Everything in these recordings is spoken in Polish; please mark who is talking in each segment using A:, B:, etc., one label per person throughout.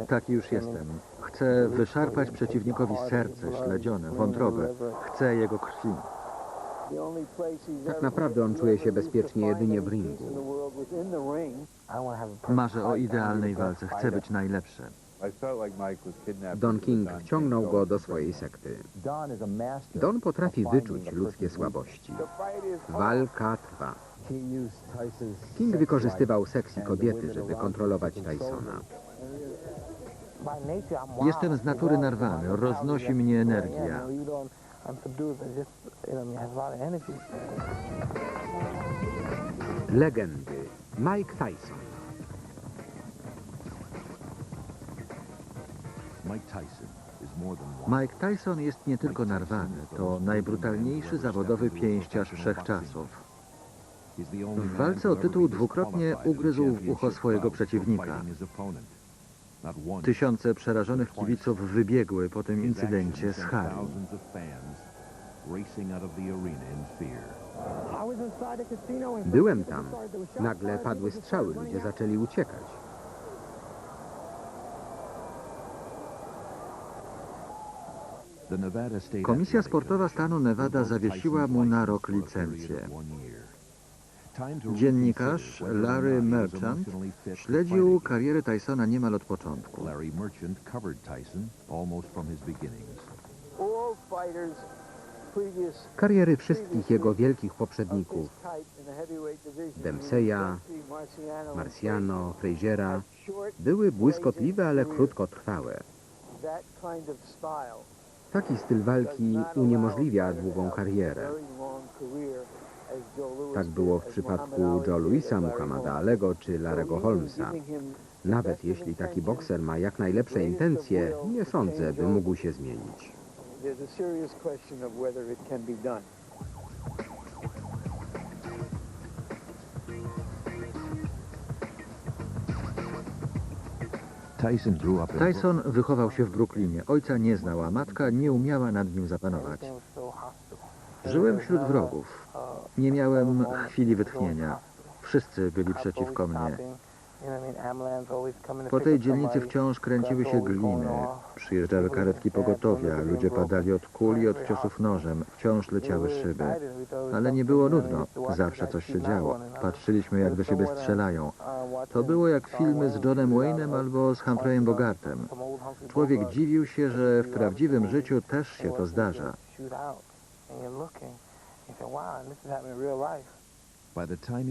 A: Taki już jestem. Chcę wyszarpać przeciwnikowi serce, śledzione, wątrobę. Chcę jego krwi.
B: Tak naprawdę on czuje się bezpiecznie jedynie w ringu.
A: Marzę o idealnej walce. Chcę być najlepszy.
B: Don King wciągnął go do swojej sekty. Don potrafi wyczuć ludzkie słabości. Walka trwa. King wykorzystywał seks i kobiety, żeby kontrolować Tysona.
A: Jestem z natury narwany. Roznosi mnie energia.
B: Legendy. Mike Tyson.
A: Mike Tyson jest nie tylko narwany. To najbrutalniejszy zawodowy pięściarz wszechczasów. W walce o tytuł dwukrotnie ugryzł w ucho swojego przeciwnika. Tysiące przerażonych kibiców wybiegły po tym incydencie z hali.
B: Byłem tam. Nagle padły strzały, ludzie zaczęli uciekać.
A: Komisja Sportowa stanu Nevada zawiesiła mu na rok licencję. Dziennikarz Larry Merchant śledził karierę Tysona niemal od początku.
B: Kariery wszystkich jego wielkich poprzedników, Dempseya, Marciano, Fraziera, były błyskotliwe, ale krótkotrwałe. Taki styl walki uniemożliwia długą karierę. Tak było w przypadku Joe Louisa, Muhammada Alego czy Larego Holmesa. Nawet jeśli taki bokser ma jak najlepsze intencje, nie sądzę, by mógł się zmienić.
A: Tyson wychował się w Brooklynie. Ojca nie znał, a matka nie umiała nad nim zapanować. Żyłem wśród wrogów. Nie miałem chwili wytchnienia. Wszyscy byli przeciwko mnie. Po tej dzielnicy wciąż kręciły się gliny. Przyjeżdżały karetki pogotowia, ludzie padali od kul i od ciosów nożem. Wciąż leciały szyby. Ale nie było nudno. Zawsze coś się działo. Patrzyliśmy, jak do siebie strzelają. To było jak filmy z Johnem Wayne'em albo z Humphreyem Bogartem. Człowiek dziwił się, że w prawdziwym życiu też się to zdarza.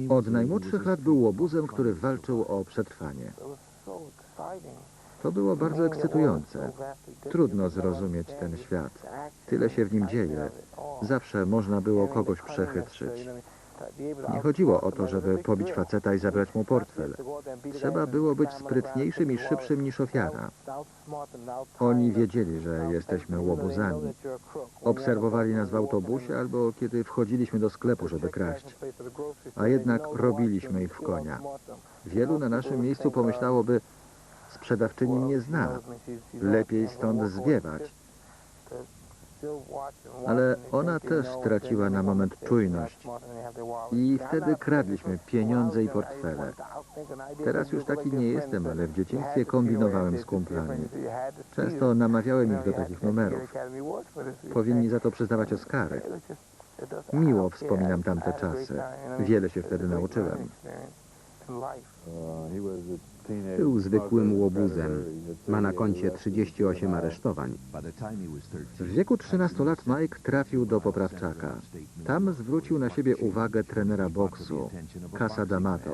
A: Od najmłodszych lat był łobuzem, który walczył o przetrwanie. To było bardzo ekscytujące. Trudno zrozumieć ten świat. Tyle się w nim dzieje. Zawsze można było kogoś przechytrzyć. Nie chodziło o to, żeby pobić faceta i zabrać mu portfel. Trzeba było być sprytniejszym i szybszym niż ofiara. Oni wiedzieli, że jesteśmy łobuzami. Obserwowali nas w autobusie albo kiedy wchodziliśmy do sklepu, żeby kraść. A jednak robiliśmy ich w konia. Wielu na naszym miejscu pomyślałoby, sprzedawczyni mnie zna. Lepiej stąd zwiewać. Ale ona też traciła na moment czujność i wtedy kradliśmy pieniądze i portfele. Teraz już taki nie jestem, ale w dzieciństwie kombinowałem z kumplami. Często namawiałem ich do takich numerów. Powinni za to przyznawać Oscary. Miło wspominam tamte czasy. Wiele się wtedy nauczyłem.
B: Był zwykłym łobuzem. Ma na koncie 38 aresztowań.
A: W wieku 13 lat Mike trafił do poprawczaka. Tam zwrócił na siebie uwagę trenera boksu, Casa D'Amato.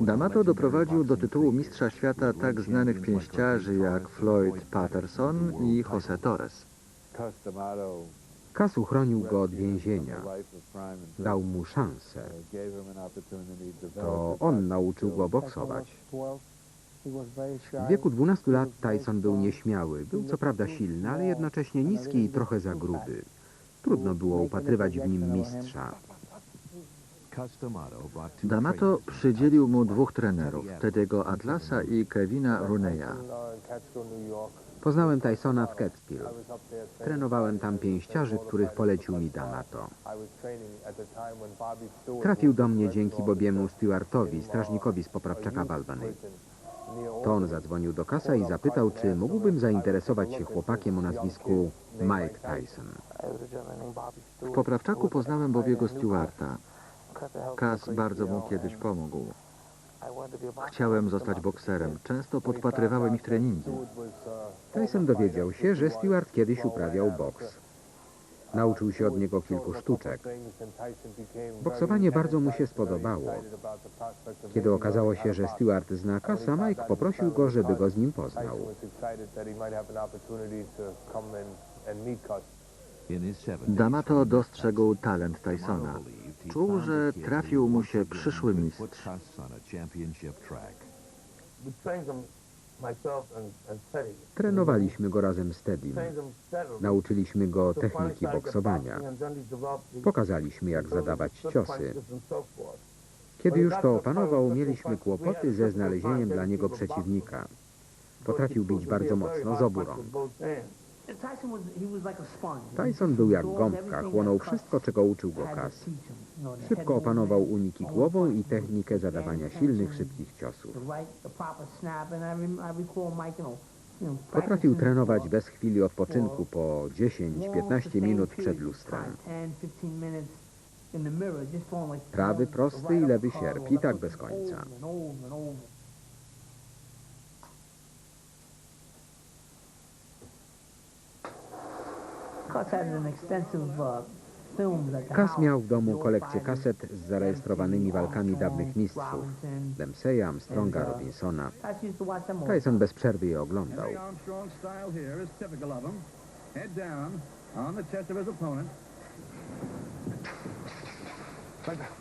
A: D'Amato doprowadził do tytułu mistrza świata tak znanych pięściarzy jak Floyd Patterson i Jose Torres.
B: Cas uchronił go od więzienia. Dał mu szansę. To on nauczył go boksować. W wieku 12 lat Tyson był nieśmiały. Był co prawda silny, ale jednocześnie niski i trochę za gruby. Trudno było upatrywać w nim mistrza.
A: D'Amato przydzielił mu dwóch trenerów, Teddy'ego Atlasa i Kevina Rooneya.
B: Poznałem Tysona w Catskill. Trenowałem tam pięściarzy, których polecił mi D'Amato. Trafił do mnie dzięki Bobiemu Stewartowi, strażnikowi z poprawczaka w Albany. To on zadzwonił do Cassa i zapytał, czy mógłbym zainteresować się chłopakiem o nazwisku Mike Tyson.
A: W poprawczaku poznałem Bobiego Stewarta. Cass bardzo mu kiedyś pomógł. Chciałem zostać bokserem. Często podpatrywałem ich treningi.
B: Tyson dowiedział się, że Stewart kiedyś uprawiał boks. Nauczył się od niego kilku sztuczek. Boksowanie bardzo mu się spodobało. Kiedy okazało się, że Stewart zna Cassa, Mike poprosił go, żeby go z nim poznał.
A: D'Amato dostrzegł talent Tysona. Czuł, że trafił mu się przyszły mistrz.
B: Trenowaliśmy go razem z Teddym. Nauczyliśmy go techniki boksowania. Pokazaliśmy, jak zadawać ciosy. Kiedy już to opanował, mieliśmy kłopoty ze znalezieniem dla niego przeciwnika. Potrafił bić bardzo mocno z obu rąk. Tyson był jak gąbka, chłonął wszystko, czego uczył go Cass. Szybko opanował uniki głową i technikę zadawania silnych, szybkich ciosów. Potrafił trenować bez chwili odpoczynku po 10-15 minut przed lustrem. Prawy, prosty i lewy sierp i tak bez końca. Cass miał w domu kolekcję kaset z zarejestrowanymi walkami dawnych mistrzów. Dempseya, Armstronga, Robinsona. Tyson bez przerwy je oglądał.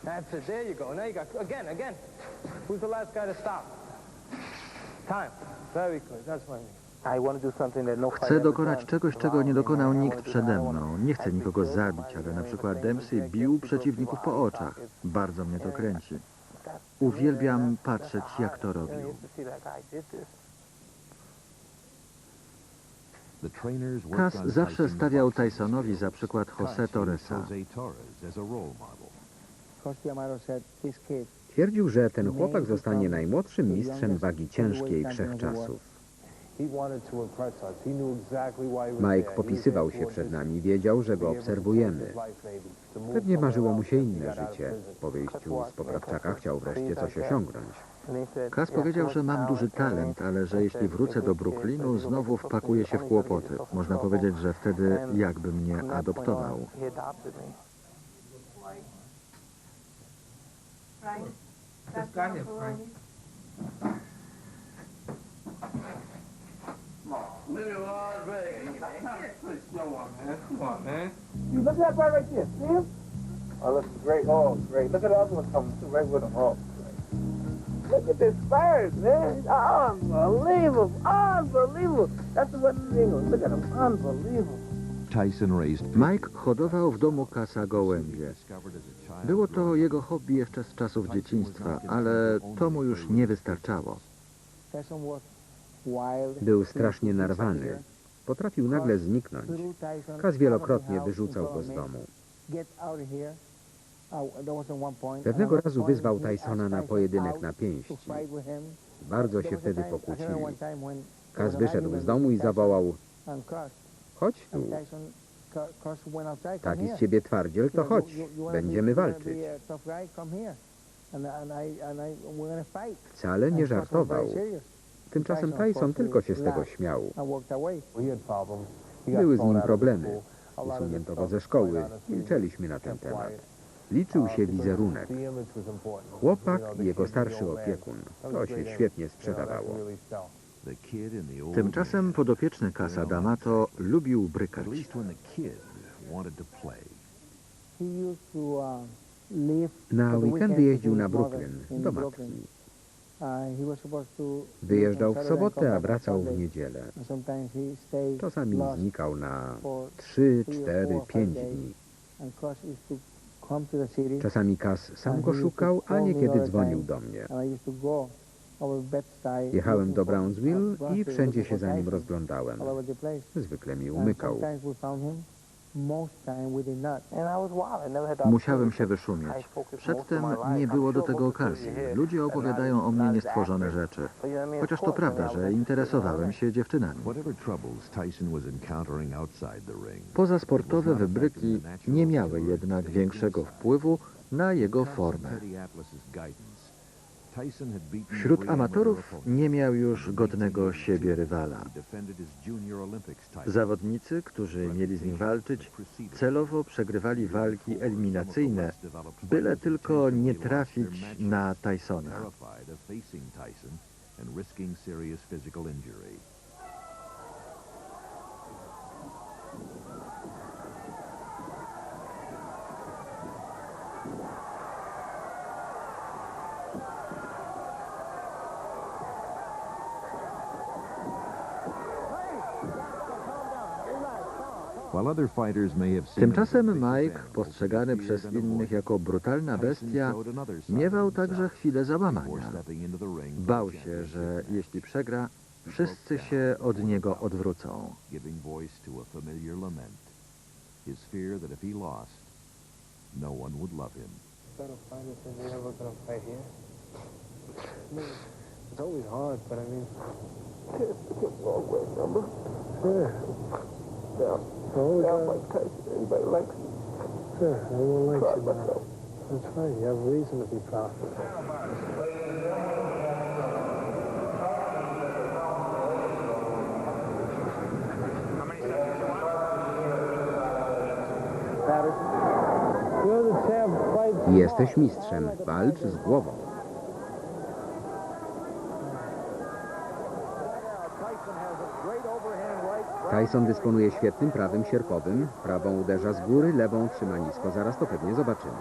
C: That's it. There you go. Now you got again. Who's the last guy to stop? Time. Very good. That's what I mean.
A: Chcę dokonać czegoś, czego nie dokonał nikt przede mną. Nie chcę nikogo zabić, ale na przykład Dempsey bił przeciwników po oczach. Bardzo mnie to kręci. Uwielbiam patrzeć, jak to robił. Cass zawsze stawiał Tysonowi za przykład José Torresa.
B: Twierdził, że ten chłopak zostanie najmłodszym mistrzem wagi ciężkiej wszechczasów. Mike popisywał się przed nami, wiedział, że go obserwujemy. Pewnie marzyło mu się inne życie. Po wyjściu z poprawczaka chciał wreszcie coś osiągnąć.
A: Cass powiedział, że mam duży talent, ale że jeśli wrócę do Brooklynu, znowu wpakuję się w kłopoty. Można powiedzieć, że wtedy jakby mnie adoptował.
C: Look at that guy right there. See him? Oh, that's great. Oh, great. Look at the other one coming too, right with him. Oh, great. Look at this bird, man. Unbelievable. Unbelievable. That's what look at him. Unbelievable.
A: Mike hodował w domu Cassa gołębie. Było to jego hobby jeszcze z czasów dzieciństwa, ale to mu już nie wystarczało.
B: Był strasznie narwany. Potrafił nagle zniknąć. Cass wielokrotnie wyrzucał go z domu. Pewnego razu wyzwał Tysona na pojedynek na pięści. Bardzo się wtedy pokłócili. Cass wyszedł z domu i zawołał: chodź tu. Taki z ciebie twardziel, to chodź. Będziemy walczyć. Wcale nie żartował. Tymczasem Tyson tylko się z tego śmiał. Były z nim problemy. Usunięto go ze szkoły. Milczeliśmy na ten temat. Liczył się wizerunek. Chłopak i jego starszy opiekun. To się świetnie sprzedawało.
A: Tymczasem podopieczny Cassa D'Amato lubił brykać.
B: Na weekendy jeździł na Brooklyn do matki. Wyjeżdżał w sobotę, a wracał w niedzielę. Czasami znikał na 3, 4, 5 dni. Czasami Cass sam go szukał, a niekiedy dzwonił do mnie. Jechałem do Brownsville i wszędzie się za nim rozglądałem. Zwykle mi umykał.
A: Musiałem się wyszumieć. Przedtem nie było do tego okazji. Ludzie opowiadają o mnie niestworzone rzeczy. Chociaż to prawda, że interesowałem się dziewczynami. Pozasportowe wybryki nie miały jednak większego wpływu na jego formę. Wśród amatorów nie miał już godnego siebie rywala. Zawodnicy, którzy mieli z nim walczyć, celowo przegrywali walki eliminacyjne, byle tylko nie trafić na Tysona. Tymczasem Mike, postrzegany przez innych jako brutalna bestia, miewał także chwilę załamania. Bał się, że jeśli przegra, wszyscy się od niego odwrócą.
C: Yeah, Mike Tyson. Everybody likes me.
D: Sure, everyone likes you
C: Proud of
D: now.
C: myself.
D: That's right. You have reason to be proud. You're the champ. Fight.
B: Jesteś mistrzem. Walcz z głową. Tyson dysponuje świetnym prawym sierpowym. Prawą uderza z góry, lewą trzyma nisko. Zaraz to pewnie zobaczymy.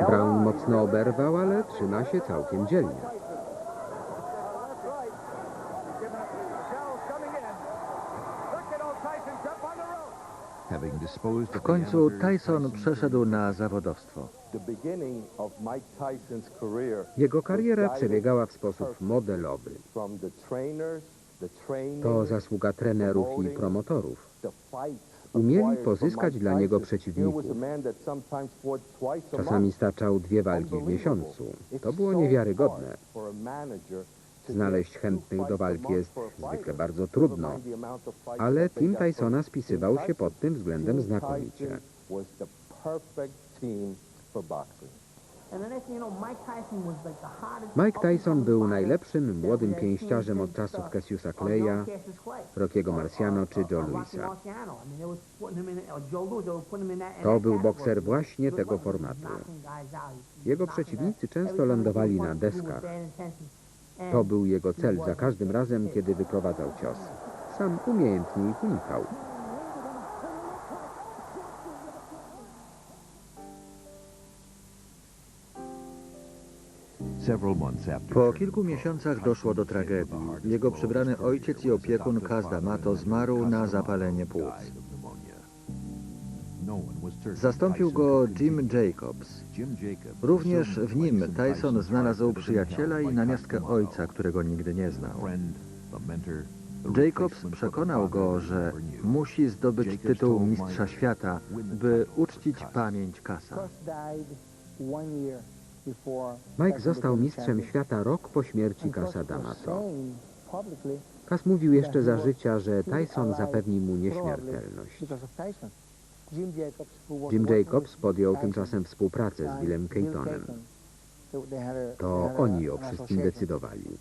B: Brown mocno oberwał, ale trzyma się całkiem dzielnie.
A: W końcu Tyson przeszedł na zawodowstwo.
B: Jego kariera przebiegała w sposób modelowy. To zasługa trenerów i promotorów. Umieli pozyskać dla niego przeciwników. Czasami staczał 2 walki w miesiącu. To było niewiarygodne. Znaleźć chętnych do walki jest zwykle bardzo trudno, ale team Tysona spisywał się pod tym względem znakomicie. Mike Tyson był najlepszym młodym pięściarzem od czasów Cassiusa Claya, Rockiego Marciano czy Joe Louisa. To był bokser właśnie tego formatu. Jego przeciwnicy często lądowali na deskach. To był jego cel za każdym razem, kiedy wyprowadzał cios. Sam umiejętnie ich unikał.
A: Po kilku miesiącach doszło do tragedii. Jego przybrany ojciec i opiekun Cus D'Amato zmarł na zapalenie płuc. Zastąpił go Jim Jacobs. Również w nim Tyson znalazł przyjaciela i namiastkę ojca, którego nigdy nie znał. Jacobs przekonał go, że musi zdobyć tytuł mistrza świata, by uczcić pamięć Cusa.
B: Mike został mistrzem świata rok po śmierci Cusa D'Amato. Cus mówił jeszcze za życia, że Tyson zapewni mu nieśmiertelność. Jim Jacobs podjął tymczasem współpracę z Billem Caytonem. To oni o wszystkim decydowali.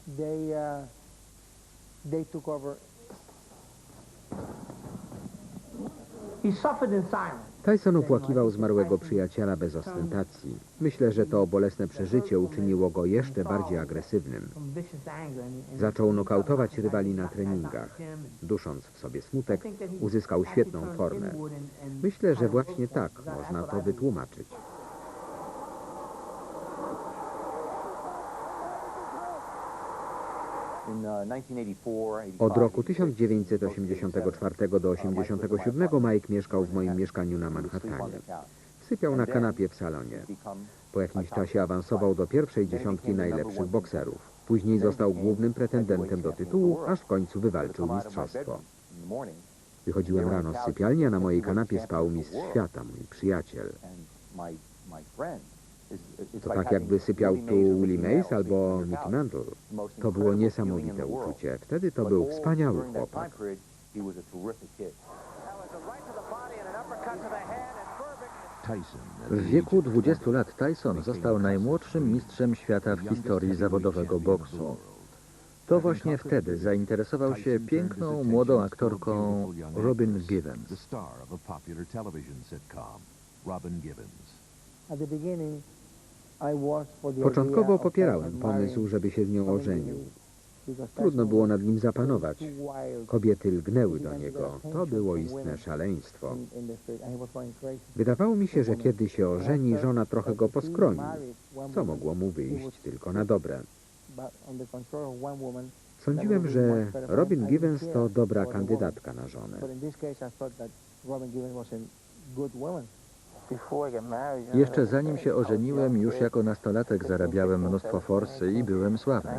C: He suffered in silence.
B: Tyson opłakiwał zmarłego przyjaciela bez ostentacji. Myślę, że to bolesne przeżycie uczyniło go jeszcze bardziej agresywnym. Zaczął nokautować rywali na treningach. Dusząc w sobie smutek, uzyskał świetną formę. Myślę, że właśnie tak można to wytłumaczyć. Od roku 1984 do 1987 Mike mieszkał w moim mieszkaniu na Manhattanie. Sypiał na kanapie w salonie. Po jakimś czasie awansował do pierwszej dziesiątki najlepszych bokserów. Później został głównym pretendentem do tytułu, aż w końcu wywalczył mistrzostwo. Wychodziłem rano z sypialni, a na mojej kanapie spał mistrz świata, mój przyjaciel. To tak jakby sypiał tu Willie Mays albo Mickey Mantle. To było niesamowite uczucie. Wtedy to był wspaniały chłopak.
A: W wieku 20 lat Tyson został najmłodszym mistrzem świata w historii zawodowego boksu. To właśnie wtedy zainteresował się piękną, młodą aktorką Robin Givens.
C: At the beginning, I was for the
B: Początkowo
C: idea of
B: popierałem
C: marrying
B: pomysł, żeby się z nią ożenił.
C: because
B: Trudno
C: Tyson
B: było nad nim zapanować.
C: was too wild
B: Kobiety lgnęły do niego. To było istne szaleństwo.
C: in the street, and he was going crazy.
B: Wydawało mi się, że kiedy się ożeni, żona trochę go poskroni, co mogło mu wyjść tylko na dobre.
C: But on the control of one woman,
B: Sądziłem, że Robin Givens to dobra kandydatka na żonę.
C: but in this case I thought that Robin Givens was a good woman.
A: Jeszcze zanim się ożeniłem, już jako nastolatek zarabiałem mnóstwo forsy i byłem sławny.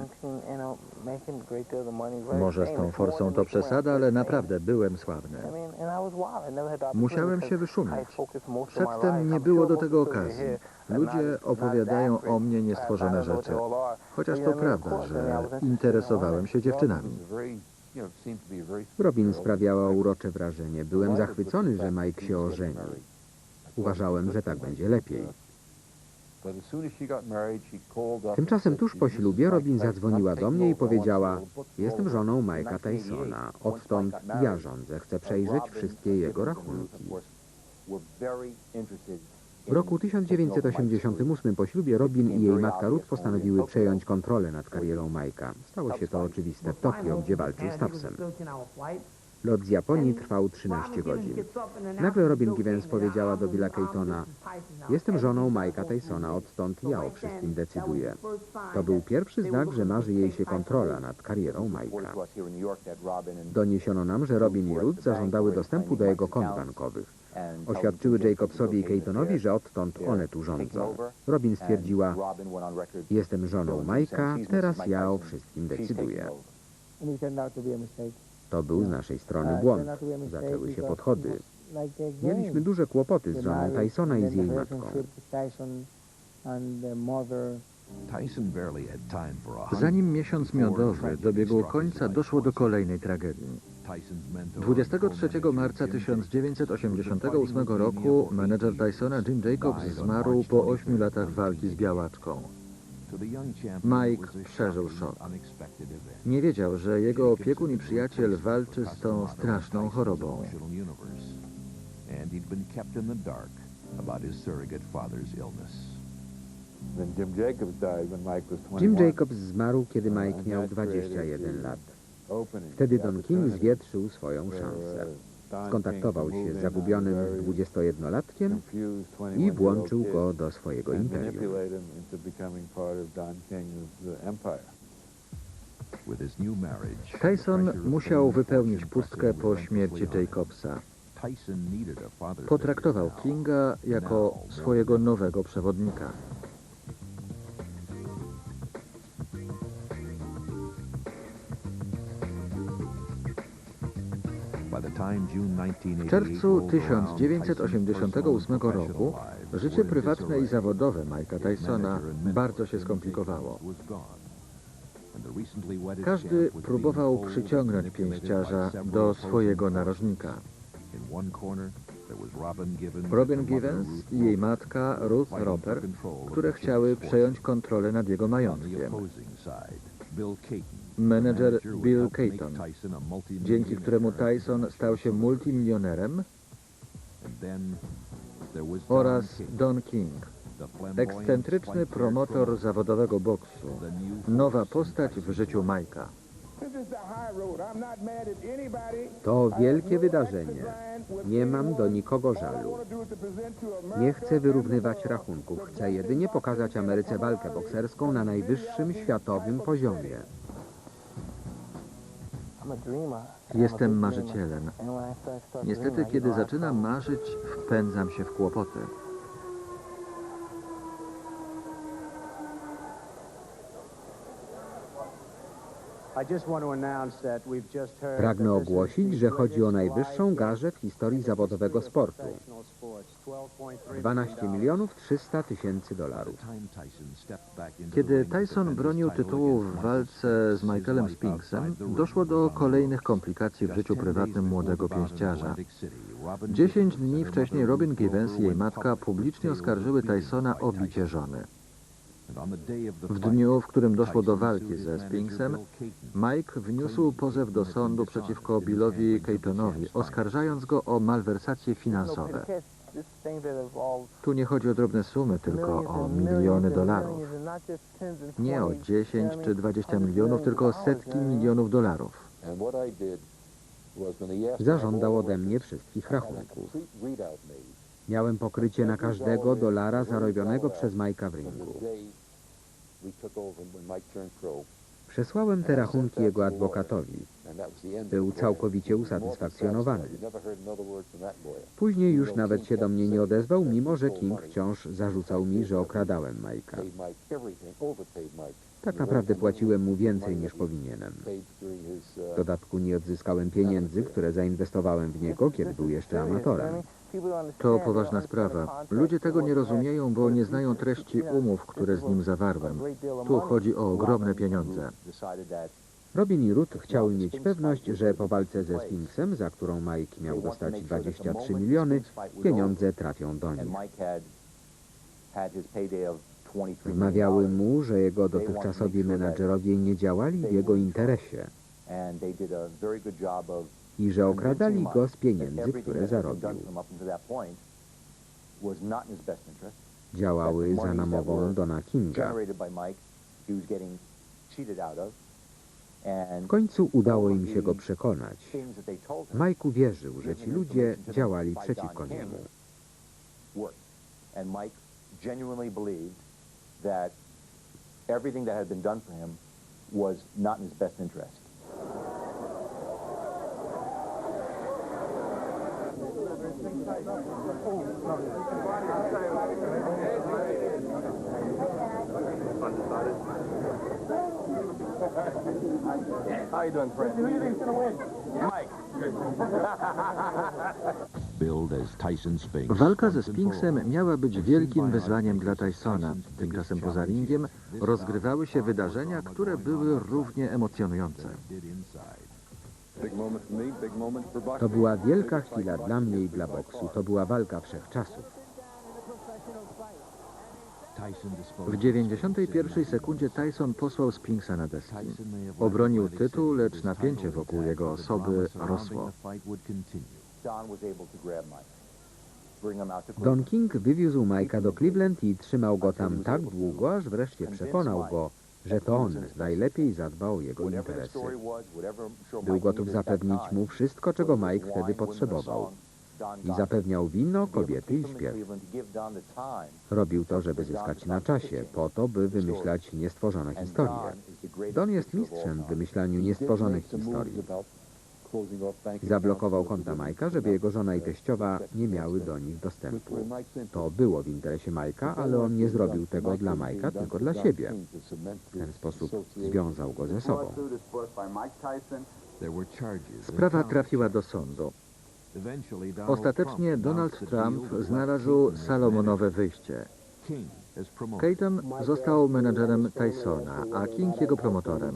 A: Może z tą forsą to przesada, ale naprawdę byłem sławny. Musiałem się wyszumieć. Przedtem nie było do tego okazji. Ludzie opowiadają o mnie niestworzone rzeczy. Chociaż to prawda, że interesowałem się dziewczynami.
B: Robin sprawiała urocze wrażenie. Byłem zachwycony, że Mike się ożeni. Uważałem, że tak będzie lepiej. Tymczasem tuż po ślubie Robin zadzwoniła do mnie i powiedziała: jestem żoną Mike'a Tysona. Odtąd ja rządzę. Chcę przejrzeć wszystkie jego rachunki. W roku 1988 po ślubie Robin i jej matka Ruth postanowiły przejąć kontrolę nad karierą Mike'a. Stało się to oczywiste w Tokio, gdzie walczył z Tapsem. Lot z Japonii trwał 13 godzin. Nagle Robin Givens powiedziała do Billa Keitona: jestem żoną Mike'a Tysona, odtąd ja o wszystkim decyduję. To był pierwszy znak, że marzy jej się kontrola nad karierą Mike'a. Doniesiono nam, że Robin i Ruth zażądały dostępu do jego kont bankowych. Oświadczyły Jacobsowi i Keitonowi, że odtąd one tu rządzą. Robin stwierdziła: jestem żoną Mike'a, teraz ja o wszystkim decyduję.
C: And it turned out to be a mistake.
B: To był z naszej strony błąd. Zaczęły się podchody. Mieliśmy duże kłopoty z żoną Tysona i z jej matką.
A: Zanim miesiąc miodowy dobiegł końca, doszło do kolejnej tragedii. 23 marca 1988 roku menedżer Tysona Jim Jacobs zmarł po 8 latach walki z białaczką. Mike przeżył szok. Nie wiedział, że jego opiekun i przyjaciel walczy z tą straszną chorobą.
B: Jim Jacobs zmarł, kiedy Mike miał 21 lat. Wtedy Don King zwietrzył swoją szansę. Skontaktował się z zagubionym 21-latkiem i włączył go do swojego imperium.
A: Tyson musiał wypełnić pustkę po śmierci Jacobsa. Potraktował Kinga jako swojego nowego przewodnika. W czerwcu 1988 roku życie prywatne i zawodowe Mike'a Tysona bardzo się skomplikowało. Każdy próbował przyciągnąć pięściarza do swojego narożnika. Robin Givens i jej matka Ruth Roper, które chciały przejąć kontrolę nad jego majątkiem. Menedżer Bill Keaton, dzięki któremu Tyson stał się multimilionerem, oraz Don King, ekscentryczny promotor zawodowego boksu, nowa postać w życiu Mike'a.
B: To wielkie wydarzenie. Nie mam do nikogo żalu. Nie chcę wyrównywać rachunków. Chcę jedynie pokazać Ameryce walkę bokserską na najwyższym światowym poziomie.
A: Jestem marzycielem. Niestety, kiedy zaczynam marzyć, wpędzam się w kłopoty.
B: Pragnę ogłosić, że chodzi o najwyższą garzę w historii zawodowego sportu. 12 300 000 dolarów.
A: Kiedy Tyson bronił tytułu w walce z Michaelem Spinksem, doszło do kolejnych komplikacji w życiu prywatnym młodego pięściarza. 10 dni wcześniej Robin Givens i jej matka publicznie oskarżyły Tysona o bicie żony. W dniu, w którym doszło do walki ze Spinksem, Mike wniósł pozew do sądu przeciwko Billowi Caytonowi, oskarżając go o malwersacje finansowe. Tu nie chodzi o drobne sumy, tylko o miliony dolarów. Nie o 10 czy 20 milionów, tylko o setki milionów dolarów.
B: Zażądał ode mnie wszystkich rachunków. Miałem pokrycie na każdego dolara zarobionego przez Mike'a w ringu. Przesłałem te rachunki jego adwokatowi. Był całkowicie usatysfakcjonowany. Później już nawet się do mnie nie odezwał, mimo że King wciąż zarzucał mi, że okradałem Mike'a. Tak naprawdę płaciłem mu więcej niż powinienem. W dodatku nie odzyskałem pieniędzy, które zainwestowałem w niego, kiedy był jeszcze amatorem.
A: To poważna sprawa. Ludzie tego nie rozumieją, bo nie znają treści umów, które z nim zawarłem. Tu chodzi o ogromne pieniądze.
B: Robin i Ruth chciały mieć pewność, że po walce ze Spinksem, za którą Mike miał dostać 23 miliony, pieniądze trafią do nich. Wmawiały mu, że jego dotychczasowi menadżerowie nie działali w jego interesie i że okradali go z pieniędzy, które zarobił. Działały za namową Dona Kinga. W końcu udało im się go przekonać. Mike uwierzył, że ci ludzie działali przeciwko niemu.
C: How you doing, friend? Who do you think's gonna win? Mike.
A: Walka ze Spinksem miała być wielkim wyzwaniem dla Tysona. Tymczasem poza ringiem rozgrywały się wydarzenia, które były równie emocjonujące.
B: To była wielka chwila dla mnie i dla boksu. To była walka wszechczasów.
A: W 91 sekundzie Tyson posłał Spinksa na deski. Obronił tytuł, lecz napięcie wokół jego osoby rosło.
B: Don King wywiózł Mike'a do Cleveland i trzymał go tam tak długo, aż wreszcie przekonał go, że to on najlepiej zadba o jego interesy. Był gotów zapewnić mu wszystko, czego Mike wtedy potrzebował. I zapewniał wino, kobiety i śpiew. Robił to, żeby zyskać na czasie, po to, by wymyślać niestworzone historie. Don jest mistrzem w wymyślaniu niestworzonych historii. Zablokował konta Mike'a, żeby jego żona i teściowa nie miały do nich dostępu. To było w interesie Mike'a, ale on nie zrobił tego dla Mike'a, tylko dla siebie. W ten sposób związał go ze sobą.
A: Sprawa trafiła do sądu. Ostatecznie Donald Trump znalazł Salomonowe wyjście. Cayton został menadżerem Tysona, a King jego promotorem.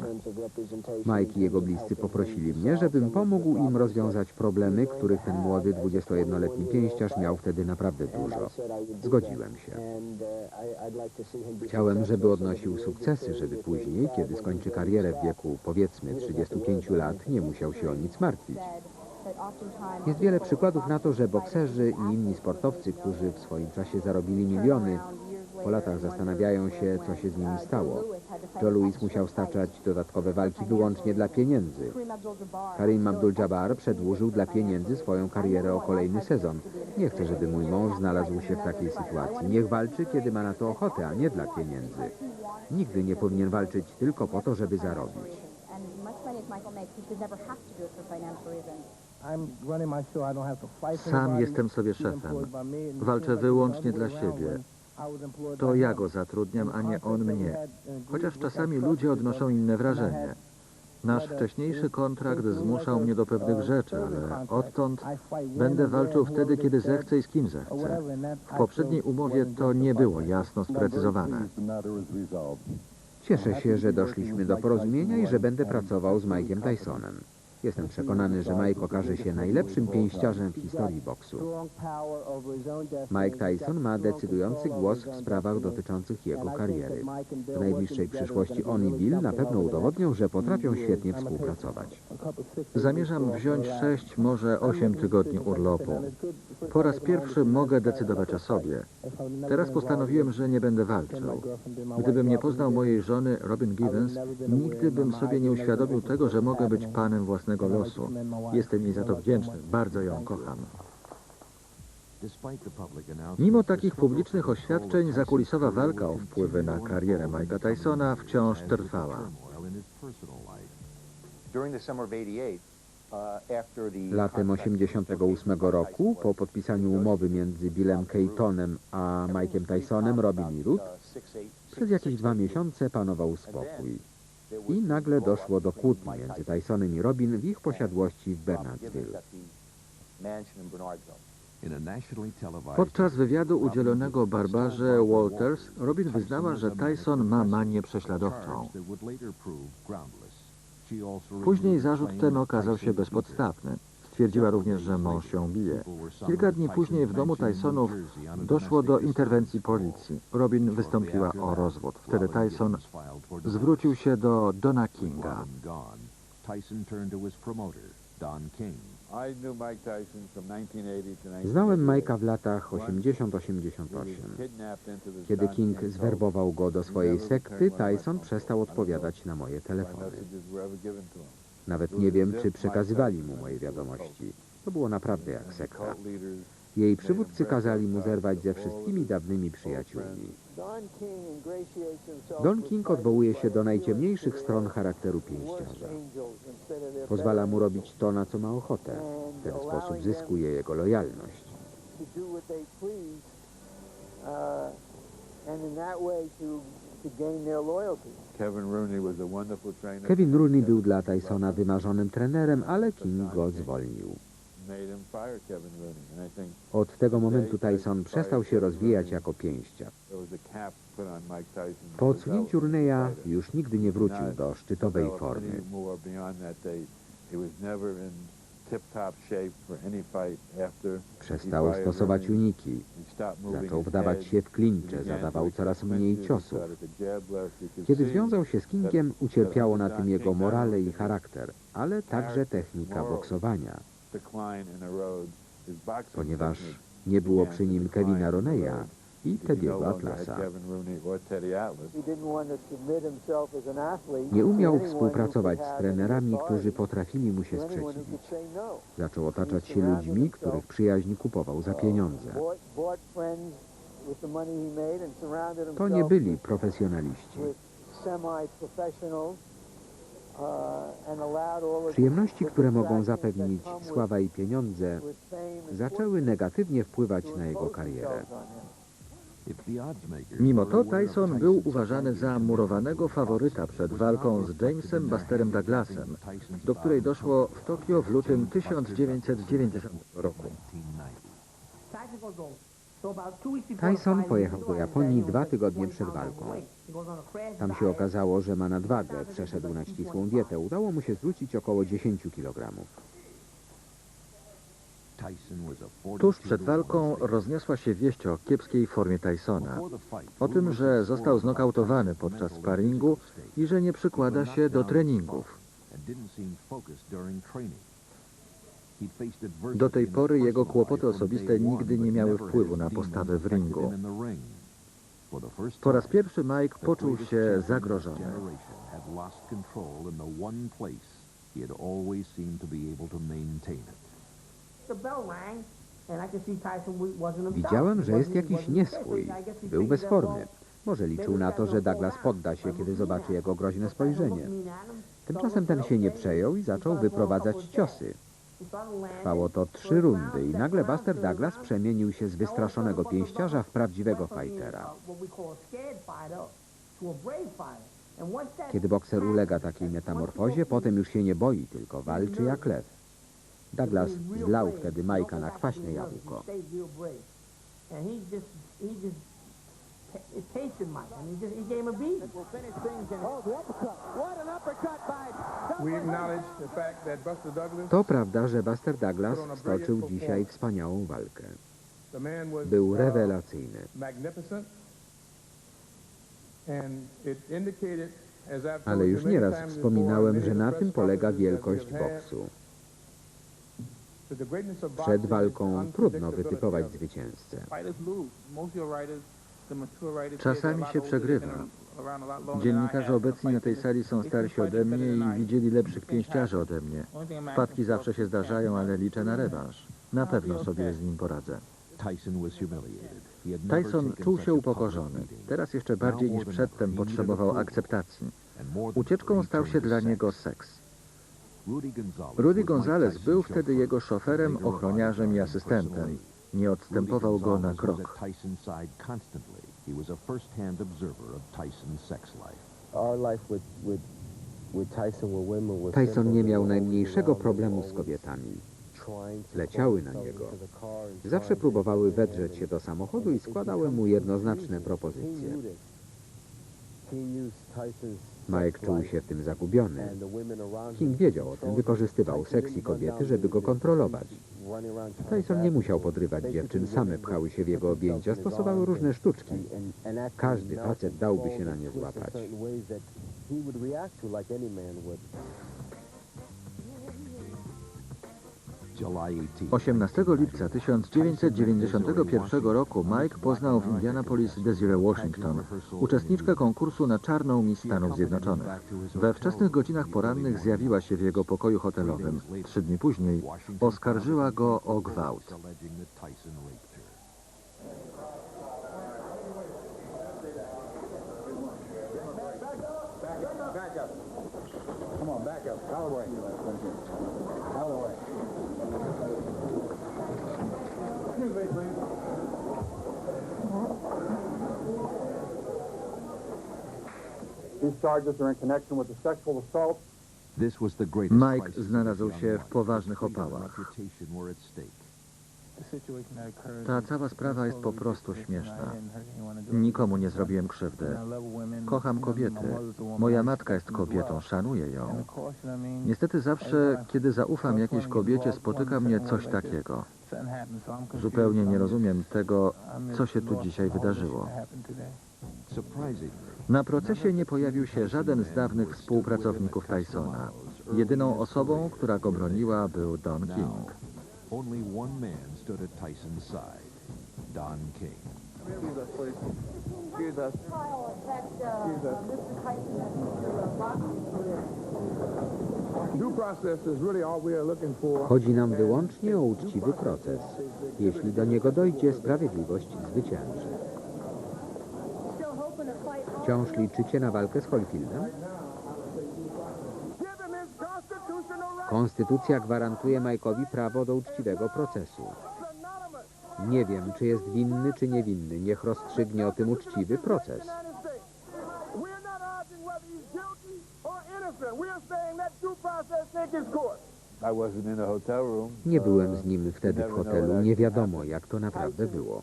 B: Mike i jego bliscy poprosili mnie, żebym pomógł im rozwiązać problemy, których ten młody 21-letni pięściarz miał wtedy naprawdę dużo. Zgodziłem się. Chciałem, żeby odnosił sukcesy, żeby później, kiedy skończy karierę w wieku, powiedzmy, 35 lat, nie musiał się o nic martwić. Jest wiele przykładów na to, że bokserzy i inni sportowcy, którzy w swoim czasie zarobili miliony, po latach zastanawiają się, co się z nimi stało. Joe Louis musiał staczać dodatkowe walki wyłącznie dla pieniędzy. Kareem Abdul-Jabbar przedłużył dla pieniędzy swoją karierę o kolejny sezon. Nie chcę, żeby mój mąż znalazł się w takiej sytuacji. Niech walczy, kiedy ma na to ochotę, a nie dla pieniędzy. Nigdy nie powinien walczyć tylko po to, żeby zarobić.
A: Sam jestem sobie szefem. Walczę wyłącznie dla siebie. To ja go zatrudniam, a nie on mnie. Chociaż czasami ludzie odnoszą inne wrażenie. Nasz wcześniejszy kontrakt zmuszał mnie do pewnych rzeczy, ale odtąd będę walczył wtedy, kiedy zechcę i z kim zechcę. W poprzedniej umowie to nie było jasno sprecyzowane.
B: Cieszę się, że doszliśmy do porozumienia i że będę pracował z Mike'em Tysonem. Jestem przekonany, że Mike okaże się najlepszym pięściarzem w historii boksu. Mike Tyson ma decydujący głos w sprawach dotyczących jego kariery. W najbliższej przyszłości on i Bill na pewno udowodnią, że potrafią świetnie współpracować.
A: Zamierzam wziąć 6, może 8 tygodni urlopu. Po raz pierwszy mogę decydować o sobie. Teraz postanowiłem, że nie będę walczył. Gdybym nie poznał mojej żony Robin Givens, nigdy bym sobie nie uświadomił tego, że mogę być panem własnego losu. Jestem jej za to wdzięczny. Bardzo ją kocham. Mimo takich publicznych oświadczeń, zakulisowa walka o wpływy na karierę Mike'a Tysona wciąż trwała.
B: Latem 1988 roku, po podpisaniu umowy między Billem Keitonem a Mike'em Tysonem, Robin i Ruth, przez jakieś 2 miesiące panował spokój. I nagle doszło do kłótni między Tysonem i Robin w ich posiadłości w Bernardsville.
A: Podczas wywiadu udzielonego Barbarze Walters, Robin wyznała, że Tyson ma manię prześladowczą. Później zarzut ten okazał się bezpodstawny. Stwierdziła również, że mąż ją bije. Kilka dni później w domu Tysonów doszło do interwencji policji. Robin wystąpiła o rozwód. Wtedy Tyson zwrócił się do Dona Kinga.
B: Znałem Mike'a w latach 80-88. Kiedy King zwerbował go do swojej sekty, Tyson przestał odpowiadać na moje telefony. Nawet nie wiem, czy przekazywali mu moje wiadomości. To było naprawdę jak sekta. Jej przywódcy kazali mu zerwać ze wszystkimi dawnymi przyjaciółmi. Don King odwołuje się do najciemniejszych stron charakteru pięściarza. Pozwala mu robić to, na co ma ochotę. W ten sposób zyskuje jego lojalność. Kevin Rooney był dla Tysona wymarzonym trenerem, ale King go zwolnił. Od tego momentu Tyson przestał się rozwijać jako pięściarz. Po odsunięciu Rooneya już nigdy nie wrócił do szczytowej formy. Przestał stosować uniki. Zaczął wdawać się w klincze, zadawał coraz mniej ciosów. Kiedy związał się z Kingiem, ucierpiało na tym jego morale i charakter, ale także technika boksowania. Ponieważ nie było przy nim Kevina Rooneya i Teddy'ego Atlasa. Nie umiał współpracować z trenerami, którzy potrafili mu się sprzeciwić. Zaczął otaczać się ludźmi, których przyjaźń kupował za pieniądze. To nie byli profesjonaliści. Przyjemności, które mogą zapewnić sława i pieniądze, zaczęły negatywnie wpływać na jego karierę.
A: Mimo to Tyson był uważany za murowanego faworyta przed walką z Jamesem Busterem Douglasem, do której doszło w Tokio w lutym 1990 roku.
B: Tyson pojechał do Japonii 2 tygodnie przed walką. Tam się okazało, że ma nadwagę, przeszedł na ścisłą dietę. Udało mu się zwrócić około 10 kg.
A: Tuż przed walką rozniosła się wieść o kiepskiej formie Tysona. O tym, że został znokautowany podczas sparingu i że nie przykłada się do treningów. Do tej pory jego kłopoty osobiste nigdy nie miały wpływu na postawę w ringu. Po raz pierwszy Mike poczuł się zagrożony.
B: Widziałem, że jest jakiś nieswój. Był bez formy. Może liczył na to, że Douglas podda się, kiedy zobaczy jego groźne spojrzenie. Tymczasem ten się nie przejął i zaczął wyprowadzać ciosy. Trwało to 3 rundy i nagle Buster Douglas przemienił się z wystraszonego pięściarza w prawdziwego fightera. Kiedy bokser ulega takiej metamorfozie, potem już się nie boi, tylko walczy jak lew. Douglas zlał wtedy Mike'a na kwaśne jabłko. To prawda, że Buster Douglas stoczył dzisiaj wspaniałą walkę. Był rewelacyjny. Ale już nieraz wspominałem, że na tym polega wielkość boksu. Przed walką trudno wytypować zwycięzcę.
A: Czasami się przegrywa. Dziennikarze obecni na tej sali są starsi ode mnie i widzieli lepszych pięściarzy ode mnie. Wpadki zawsze się zdarzają, ale liczę na rewanż. Na pewno sobie z nim poradzę. Tyson czuł się upokorzony. Teraz jeszcze bardziej niż przedtem potrzebował akceptacji. Ucieczką stał się dla niego seks. Rudy Gonzalez był wtedy jego szoferem, ochroniarzem i asystentem. Nie odstępował go na krok.
B: Tyson nie miał najmniejszego problemu z kobietami. Leciały na niego. Zawsze próbowały wedrzeć się do samochodu i składały mu jednoznaczne propozycje. Mike czuł się w tym zagubiony. King wiedział o tym, wykorzystywał seks i kobiety, żeby go kontrolować. Tyson nie musiał podrywać dziewczyn, same pchały się w jego objęcia, stosowały różne sztuczki. Każdy facet dałby się na nie złapać.
A: 18 lipca 1991 roku Mike poznał w Indianapolis Desiree Washington, uczestniczkę konkursu na czarną Miss Stanów Zjednoczonych. We wczesnych godzinach porannych zjawiła się w jego pokoju hotelowym. 3 dni później oskarżyła go o gwałt. Mike znalazł się w poważnych opałach. Ta cała sprawa jest po prostu śmieszna. Nikomu nie zrobiłem krzywdy. Kocham kobiety. Moja matka jest kobietą, szanuję ją. Niestety zawsze, kiedy zaufam jakiejś kobiecie, spotyka mnie coś takiego. Zupełnie nie rozumiem tego, co się tu dzisiaj wydarzyło. Na procesie nie pojawił się żaden z dawnych współpracowników Tysona. Jedyną osobą, która go broniła, był Don King.
C: Don King.
B: Chodzi nam wyłącznie o uczciwy proces. Jeśli do niego dojdzie, sprawiedliwość zwycięży. Wciąż liczycie na walkę z Holyfieldem? Konstytucja gwarantuje Mike'owi prawo do uczciwego procesu. Nie wiem, czy jest winny, czy niewinny. Niech rozstrzygnie o tym uczciwy proces. Nie byłem z nim wtedy w hotelu. Nie wiadomo, jak to naprawdę było.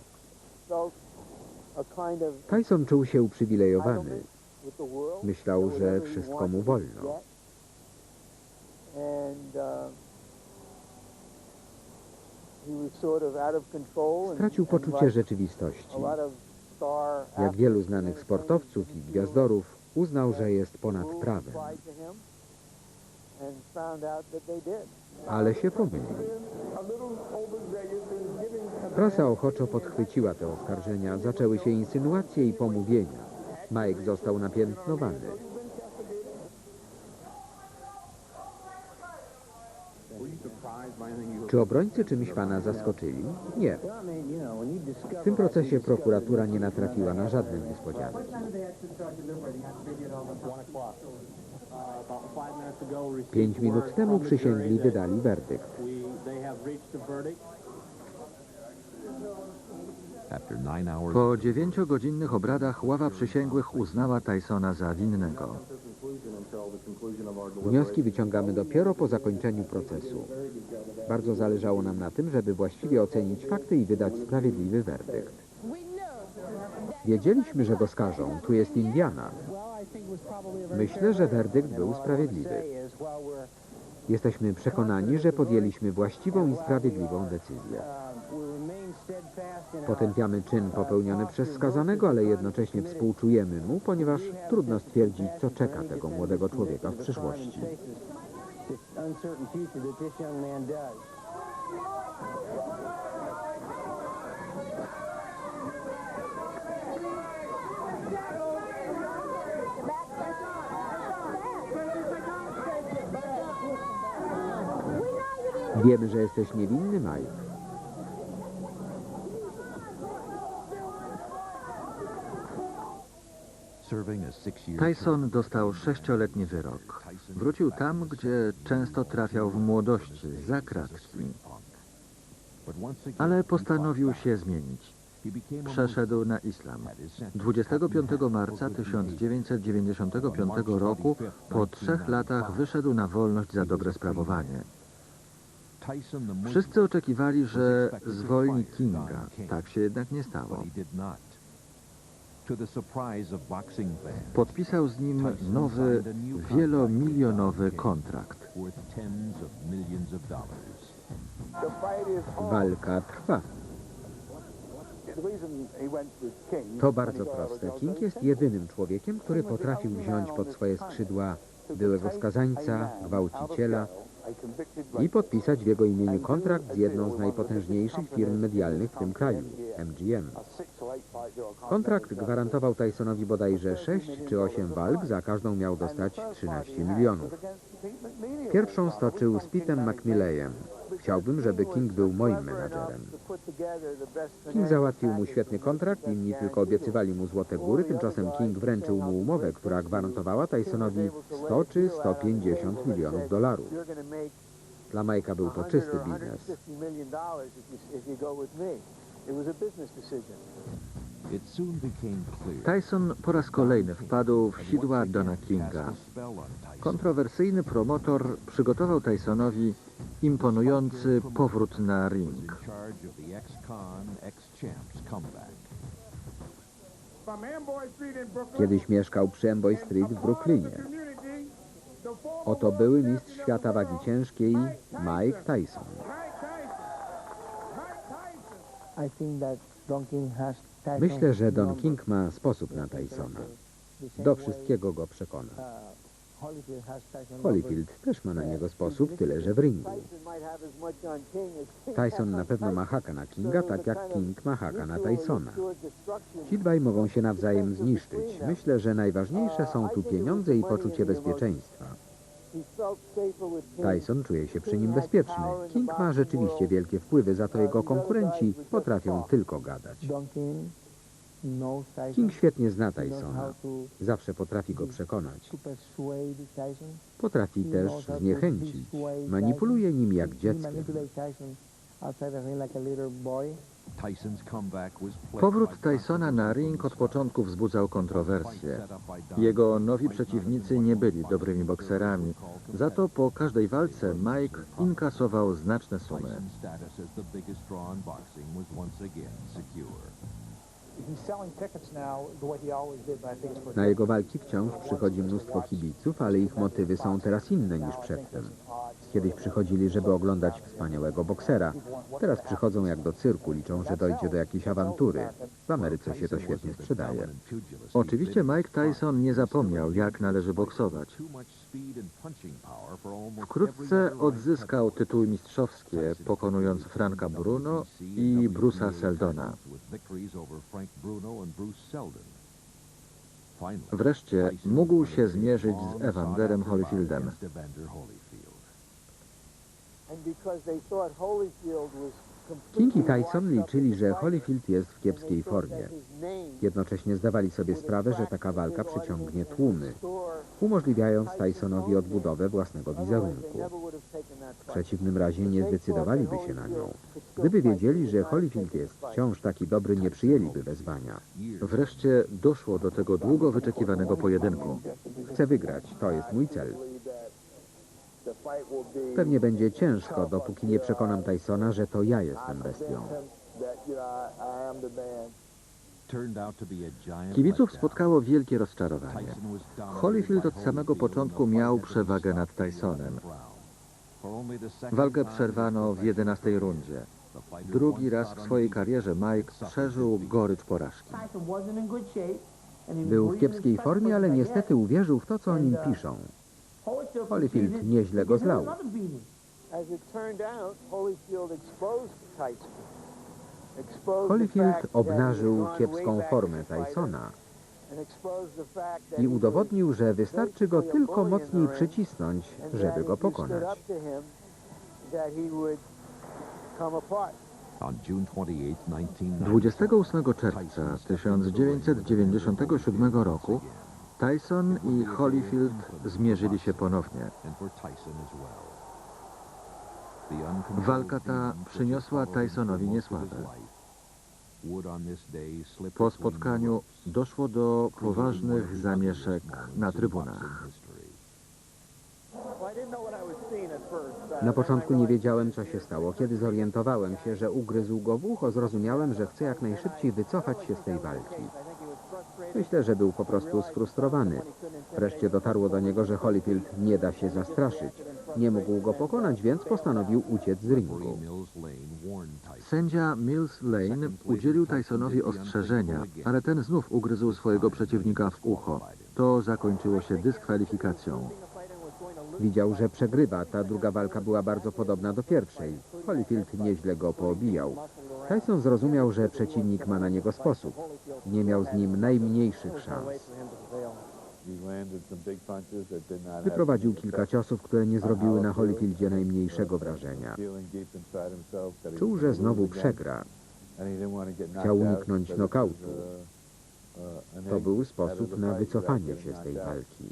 B: Tyson czuł się uprzywilejowany. Myślał, że wszystko mu wolno. Stracił poczucie rzeczywistości. Jak wielu znanych sportowców i gwiazdorów, uznał, że jest ponad prawem.
C: and found out that they did.
B: Ale się pomylił. Prasa ochoczo podchwyciła te oskarżenia. Zaczęły się insynuacje i pomówienia. Mike został napiętnowany. Czy obrońcy czymś pana zaskoczyli? Nie. W tym procesie prokuratura nie natrafiła na żadne niespodzianki. 5 minut temu przysięgli wydali werdykt.
A: Po 9-godzinnych obradach ława przysięgłych uznała Tysona za winnego.
B: Wnioski wyciągamy dopiero po zakończeniu procesu. Bardzo zależało nam na tym, żeby właściwie ocenić fakty i wydać sprawiedliwy werdykt. Wiedzieliśmy, że go skażą. Tu jest Indiana. Myślę, że werdykt był sprawiedliwy. Jesteśmy przekonani, że podjęliśmy właściwą i sprawiedliwą decyzję. Potępiamy czyn popełniony przez skazanego, ale jednocześnie współczujemy mu, ponieważ trudno stwierdzić, co czeka tego młodego człowieka w przyszłości. Wiemy, że jesteś niewinny, Mike.
A: Tyson dostał 6-letni wyrok. Wrócił tam, gdzie często trafiał w młodości, za kratki. Ale postanowił się zmienić. Przeszedł na islam. 25 marca 1995 roku, po 3 latach, wyszedł na wolność za dobre sprawowanie. Wszyscy oczekiwali, że zwolni Kinga. Tak się jednak nie stało. Podpisał z nim nowy, wielomilionowy kontrakt.
B: Walka trwa. To bardzo proste. King jest jedynym człowiekiem, który potrafił wziąć pod swoje skrzydła byłego skazańca, gwałciciela i podpisać w jego imieniu kontrakt z jedną z najpotężniejszych firm medialnych w tym kraju, MGM. Kontrakt gwarantował Tysonowi bodajże 6 czy 8 walk, za każdą miał dostać 13 milionów. Pierwszą stoczył z Pittem McMilleyem. Chciałbym, żeby King był moim menadżerem. King załatwił mu świetny kontrakt, inni tylko obiecywali mu złote góry, tymczasem King wręczył mu umowę, która gwarantowała Tysonowi 100 czy 150 milionów dolarów. Dla Mike'a był to czysty biznes.
A: Tyson po raz kolejny wpadł w sidła Dona Kinga. Kontrowersyjny promotor przygotował Tysonowi imponujący powrót na ring.
B: Kiedyś mieszkał przy Amboy Street w Brooklynie. Oto były mistrz świata wagi ciężkiej Mike Tyson. Myślę, że Don King ma sposób na Tysona. Do wszystkiego go przekona. Holyfield też ma na niego sposób, tyle że w ringu. Tyson na pewno ma haka na Kinga, tak jak King ma haka na Tysona. Ci dwaj mogą się nawzajem zniszczyć. Myślę, że najważniejsze są tu pieniądze i poczucie bezpieczeństwa. Tyson czuje się przy nim bezpieczny. King ma rzeczywiście wielkie wpływy, za to jego konkurenci potrafią tylko gadać. King świetnie zna Tysona. Zawsze potrafi go przekonać. Potrafi też zniechęcić. Manipuluje nim jak dzieckiem.
A: Powrót Tysona na ring od początku wzbudzał kontrowersje. Jego nowi przeciwnicy nie byli dobrymi bokserami. Za to po każdej walce Mike inkasował znaczne sumy.
B: Na jego walki wciąż przychodzi mnóstwo kibiców, ale ich motywy są teraz inne niż przedtem. Kiedyś przychodzili, żeby oglądać wspaniałego boksera. Teraz przychodzą jak do cyrku, liczą, że dojdzie do jakiejś awantury. W Ameryce się to świetnie sprzedaje.
A: Oczywiście Mike Tyson nie zapomniał, jak należy boksować. Wkrótce odzyskał tytuły mistrzowskie, pokonując Franka Bruno i Bruce'a Seldona. Wreszcie mógł się zmierzyć z Evanderem Holyfieldem.
B: King i Tyson liczyli, że Holyfield jest w kiepskiej formie. Jednocześnie zdawali sobie sprawę, że taka walka przyciągnie tłumy, umożliwiając Tysonowi odbudowę własnego wizerunku. W przeciwnym razie nie zdecydowaliby się na nią. Gdyby wiedzieli, że Holyfield jest wciąż taki dobry, nie przyjęliby wezwania.
A: Wreszcie doszło do tego długo wyczekiwanego pojedynku.
B: Chcę wygrać, to jest mój cel. Pewnie będzie ciężko, dopóki nie przekonam Tysona, że to ja jestem bestią.
A: Kibiców spotkało wielkie rozczarowanie. Holyfield od samego początku miał przewagę nad Tysonem. Walkę przerwano w 11 rundzie. Drugi raz w swojej karierze Mike przeżył gorycz porażki.
B: Był w kiepskiej formie, ale niestety uwierzył w to, co o nim piszą. Holyfield nieźle go zlał. Holyfield obnażył kiepską formę Tysona i udowodnił, że wystarczy go tylko mocniej przycisnąć, żeby go pokonać.
A: 28 czerwca 1997 roku Tyson i Holyfield zmierzyli się ponownie. Walka ta przyniosła Tysonowi niesławę. Po spotkaniu doszło do poważnych zamieszek na trybunach.
B: Na początku nie wiedziałem, co się stało. Kiedy zorientowałem się, że ugryzł go w ucho, zrozumiałem, że chce jak najszybciej wycofać się z tej walki. Myślę, że był po prostu sfrustrowany. Wreszcie dotarło do niego, że Holyfield nie da się zastraszyć. Nie mógł go pokonać, więc postanowił uciec z ringu.
A: Sędzia Mills Lane udzielił Tysonowi ostrzeżenia, ale ten znów ugryzł swojego przeciwnika w ucho. To zakończyło się dyskwalifikacją.
B: Widział, że przegrywa. Ta druga walka była bardzo podobna do pierwszej. Holyfield nieźle go poobijał. Tyson zrozumiał, że przeciwnik ma na niego sposób. Nie miał z nim najmniejszych szans. Wyprowadził kilka ciosów, które nie zrobiły na Holyfieldzie najmniejszego wrażenia. Czuł, że znowu przegra. Chciał uniknąć nokautu. To był sposób na wycofanie się z tej walki.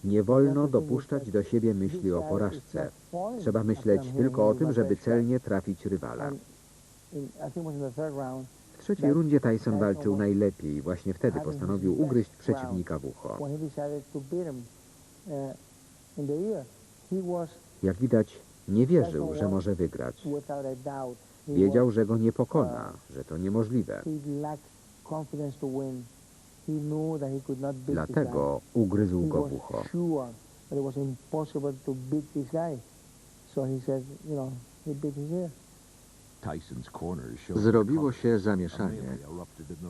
B: Nie wolno dopuszczać do siebie myśli o porażce. Trzeba myśleć tylko o tym, żeby celnie trafić rywala. W trzeciej rundzie Tyson walczył najlepiej. Właśnie wtedy postanowił ugryźć przeciwnika w ucho. Jak widać, nie wierzył, że może wygrać. Wiedział, że go nie pokona, że to niemożliwe. Dlatego ugryzł go w ucho.
A: Zrobiło się zamieszanie.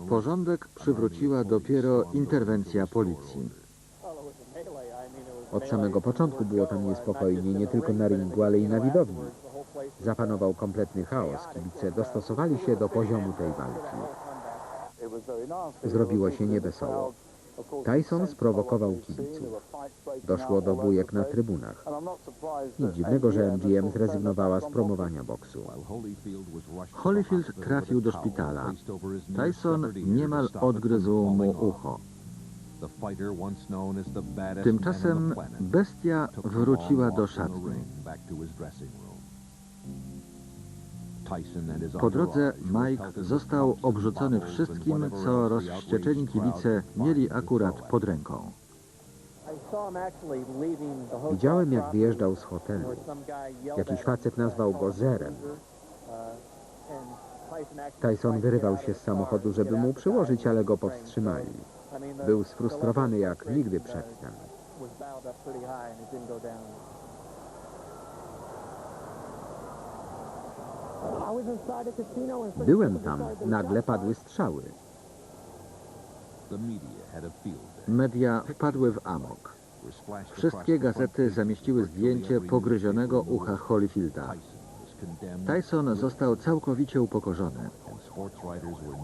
A: Porządek przywróciła dopiero interwencja policji.
B: Od samego początku było tam niespokojnie, nie tylko na ringu, ale i na widowni. Zapanował kompletny chaos. Kibice dostosowali się do poziomu tej walki. Zrobiło się niewesoło. Tyson sprowokował kibiców. Doszło do bujek na trybunach. Nic dziwnego, że MGM zrezygnowała z promowania boksu.
A: Holyfield trafił do szpitala. Tyson niemal odgryzł mu ucho. Tymczasem bestia wróciła do szatni. Po drodze Mike został obrzucony wszystkim, co rozwścieczeni kibice mieli akurat pod ręką.
B: Widziałem, jak wyjeżdżał z hotelu. Jakiś facet nazwał go Zerem. Tyson wyrywał się z samochodu, żeby mu przyłożyć, ale go powstrzymali. Był sfrustrowany jak nigdy przedtem. Byłem tam, nagle padły strzały.
A: Media wpadły w amok. Wszystkie gazety zamieściły zdjęcie pogryzionego ucha Holyfielda. Tyson został całkowicie upokorzony.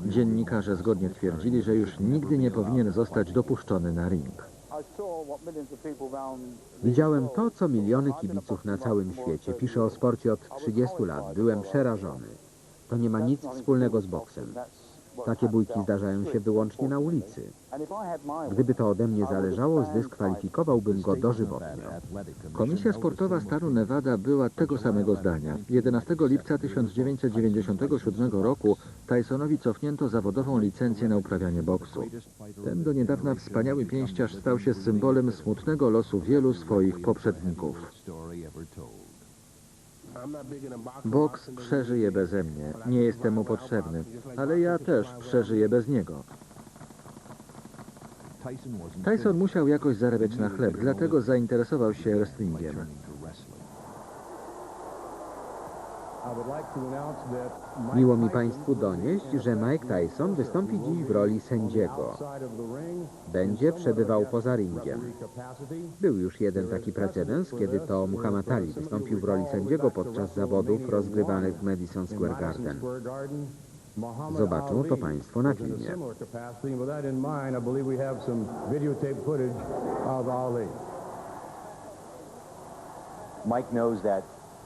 A: Dziennikarze zgodnie twierdzili, że już nigdy nie powinien zostać dopuszczony na ring.
B: Widziałem to, co miliony kibiców na całym świecie. Piszę o sporcie od 30 lat. Byłem przerażony. To nie ma nic wspólnego z boksem. Takie bójki zdarzają się wyłącznie na ulicy. Gdyby to ode mnie zależało, zdyskwalifikowałbym go dożywotnio.
A: Komisja Sportowa stanu Nevada była tego samego zdania. 11 lipca 1997 roku Tysonowi cofnięto zawodową licencję na uprawianie boksu. Ten do niedawna wspaniały pięściarz stał się symbolem smutnego losu wielu swoich poprzedników. Boks przeżyje beze mnie. Nie jestem mu potrzebny, ale ja też przeżyję bez niego. Tyson musiał jakoś zarabiać na chleb, dlatego zainteresował się wrestlingiem.
B: Miło mi Państwu donieść, że Mike Tyson wystąpi dziś w roli sędziego. Będzie przebywał poza ringiem. Był już jeden taki precedens, kiedy to Muhammad Ali wystąpił w roli sędziego podczas zawodów rozgrywanych w Madison Square Garden. Zobaczą to Państwo na filmie.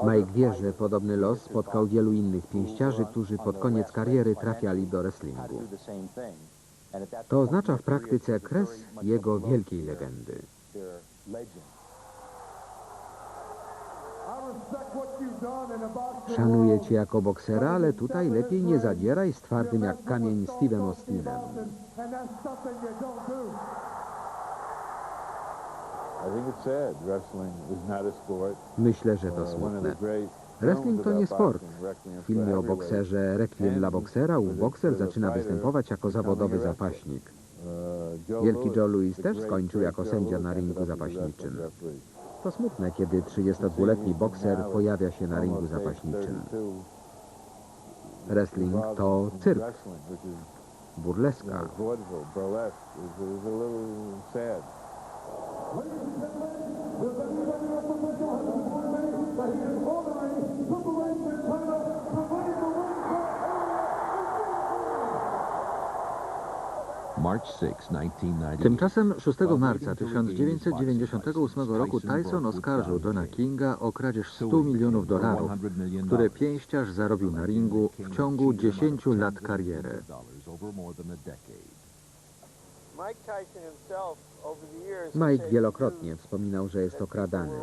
B: Mike wie, że podobny los spotkał wielu innych pięściarzy, którzy pod koniec kariery trafiali do wrestlingu. To oznacza w praktyce kres jego wielkiej legendy. Szanuję Cię jako boksera, ale tutaj lepiej nie zadzieraj z twardym jak kamień Steve'em Austinem. Myślę, że to smutne. Wrestling to nie sport. W filmie o bokserze Requiem dla boksera ów bokser zaczyna występować jako zawodowy zapaśnik. Wielki Joe Louis też skończył jako sędzia na ringu zapaśniczym. To smutne, kiedy 32-letni bokser pojawia się na ringu zapaśniczym. Wrestling to cyrk, burleska.
A: Tymczasem 6 marca 1998 roku Tyson oskarżył Dona Kinga o kradzież $100 milionów, które pięściarz zarobił na ringu w ciągu 10 lat kariery.
B: Mike wielokrotnie wspominał, że jest okradany.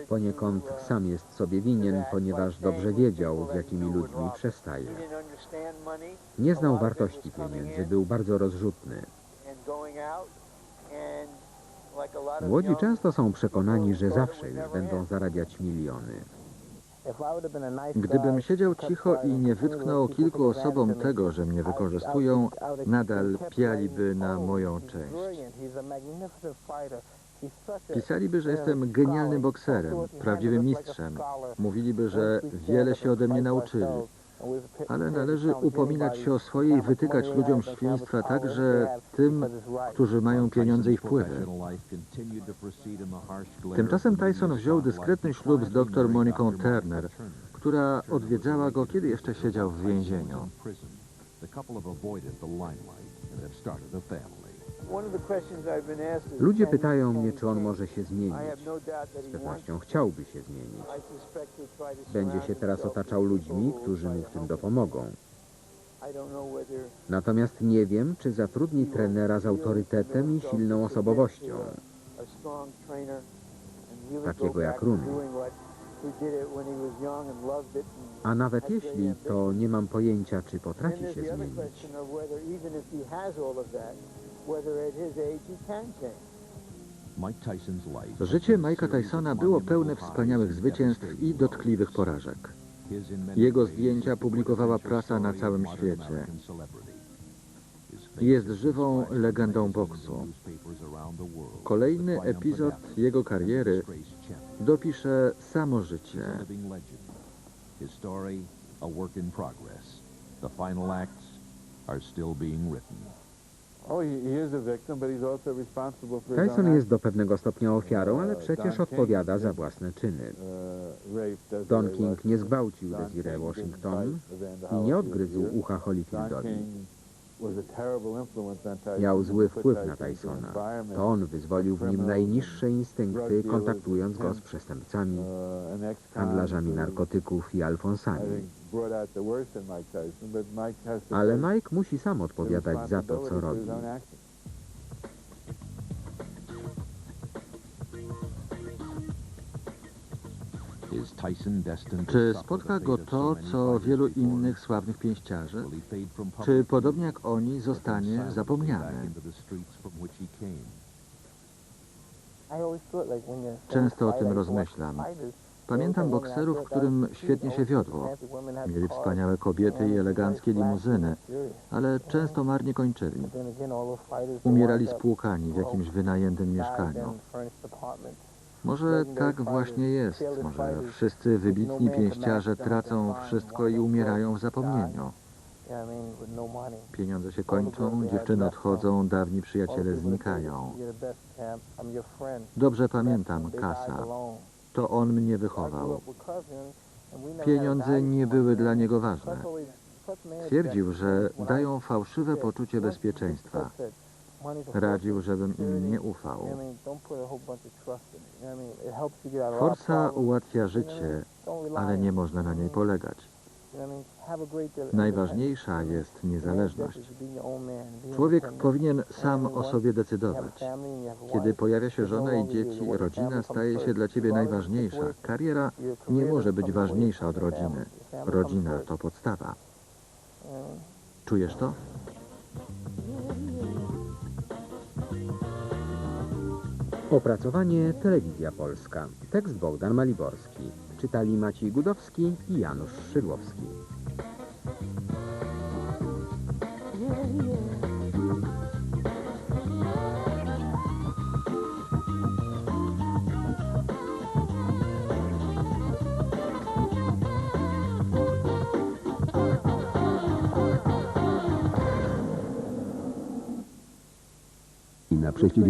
B: Poniekąd sam jest sobie winien, ponieważ dobrze wiedział, z jakimi ludźmi przestaje. Nie znał wartości pieniędzy, był bardzo rozrzutny. Młodzi często są przekonani, że zawsze już będą zarabiać miliony.
A: Gdybym siedział cicho i nie wytknął kilku osobom tego, że mnie wykorzystują, nadal pialiby na moją część. Pisaliby, że jestem genialnym bokserem, prawdziwym mistrzem. Mówiliby, że wiele się ode mnie nauczyli. Ale należy upominać się o swoje i wytykać ludziom świństwa także tym, którzy mają pieniądze i wpływy. Tymczasem Tyson wziął dyskretny ślub z dr Moniką Turner, która odwiedzała go, kiedy jeszcze siedział w więzieniu.
B: Ludzie pytają mnie, czy on może się zmienić. Z pewnością chciałby się zmienić. Będzie się teraz otaczał ludźmi, którzy mu w tym dopomogą. Natomiast nie wiem, czy zatrudni trenera z autorytetem i silną osobowością, takiego jak Rooney. A nawet jeśli, to nie mam pojęcia, czy potrafi się zmienić.
A: Życie Mike'a Tysona było pełne wspaniałych zwycięstw i dotkliwych porażek. Jego zdjęcia publikowała prasa na całym świecie. Jest żywą legendą boksu. Kolejny epizod jego kariery dopisze samo życie.
E: His story, a work in progress. The final acts are still being written.
B: Tyson jest do pewnego stopnia ofiarą, ale przecież odpowiada za własne czyny. Don King nie zgwałcił Desiree Washington i nie odgryzł ucha Holyfieldowi. Miał zły wpływ na Tysona. To on wyzwolił w nim najniższe instynkty, kontaktując go z przestępcami, handlarzami narkotyków i alfonsami. Ale Mike musi sam odpowiadać za to, co robi.
E: Is Tyson destined to
A: Czy
E: suffer
A: spotka
E: the
A: go
E: fate of
A: to,
E: so many
A: co
E: fighters
A: wielu
E: before
A: innych
E: him?
A: sławnych pięściarzy?
E: Will he fade from public
A: Czy podobnie
E: view,
A: jak oni
E: or
A: zostanie
E: silently go
A: zapomniany?
E: back into the streets from which he came?
A: Często o tym rozmyślam. Pamiętam bokserów, którym świetnie się wiodło. Mieli wspaniałe kobiety i eleganckie limuzyny, ale często marnie kończyli. Umierali spłukani w jakimś wynajętym mieszkaniu. Może tak właśnie jest. Może wszyscy wybitni pięściarze tracą wszystko i umierają w zapomnieniu. Pieniądze się kończą, dziewczyny odchodzą, dawni przyjaciele znikają. Dobrze pamiętam Casa. To on mnie wychował. Pieniądze nie były dla niego ważne. Twierdził, że dają fałszywe poczucie bezpieczeństwa. Radził, żebym im nie ufał. Forsa ułatwia życie, ale nie można na niej polegać. Najważniejsza jest niezależność. Człowiek powinien sam o sobie decydować. Kiedy pojawia się żona i dzieci, rodzina staje się dla ciebie najważniejsza. Kariera nie może być ważniejsza od rodziny. Rodzina to podstawa. Czujesz to?
B: Opracowanie Telewizja Polska. Tekst Bogdan Maliborski. Czytali Maciej Gudowski i Janusz Szydłowski.
F: Na przejściu